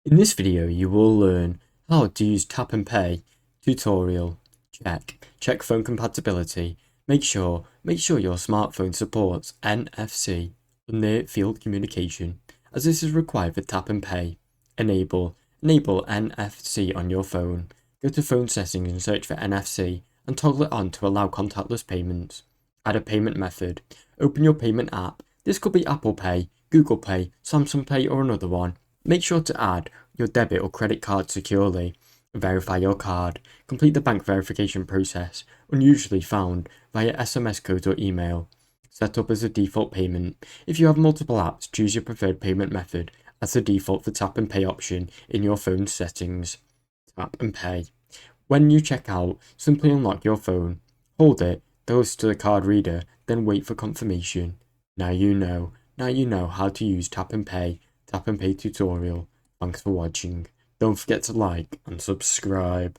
In this video, you will learn how to use Tap and Pay tutorial. Check phone compatibility. Make sure your smartphone supports NFC, near field communication, as this is required for Tap and Pay. Enable NFC on your phone. Go to phone settings and search for NFC and toggle it on to allow contactless payments. Add a payment method. Open your payment app. This could be Apple Pay, Google Pay, Samsung Pay or another one. Make sure to add your debit or credit card securely. Verify your card. Complete the bank verification process, usually found via SMS code or email. Set up as a default payment. If you have multiple apps, choose your preferred payment method as the default for Tap and Pay option in your phone settings. Tap and Pay. When you check out, simply unlock your phone. Hold it close to the card reader, then wait for confirmation. Now you know how to use Tap and Pay tutorial. Thanks for watching. Don't forget to like and subscribe.